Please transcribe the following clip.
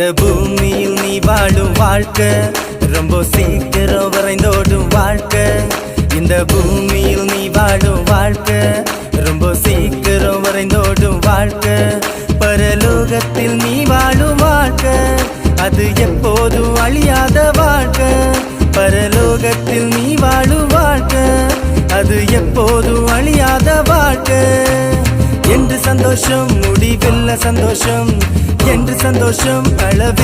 இந்த பூமியில் நீ வாழும் வாழ்க்கை ரொம்ப சீக்கிரம் வரைந்தோடும் வாழ்க்கை. இந்த பூமியில் நீ வாழும் வாழ்க்கை ரொம்ப சீக்கிரம் வரைந்தோடும் வாழ்க்கை. பரலோகத்தில் நீ வாழும் வாழ்க்கை அது எப்போதும் அழியாத வாழ்க்கை. பரலோகத்தில் நீ வாழும் வாழ்க்கை அது எப்போதும் அழியாத வாழ்க்கை. என்று சந்தோஷம் முடிவில்ல சந்தோஷம், என்று சந்தோஷம் அளவில்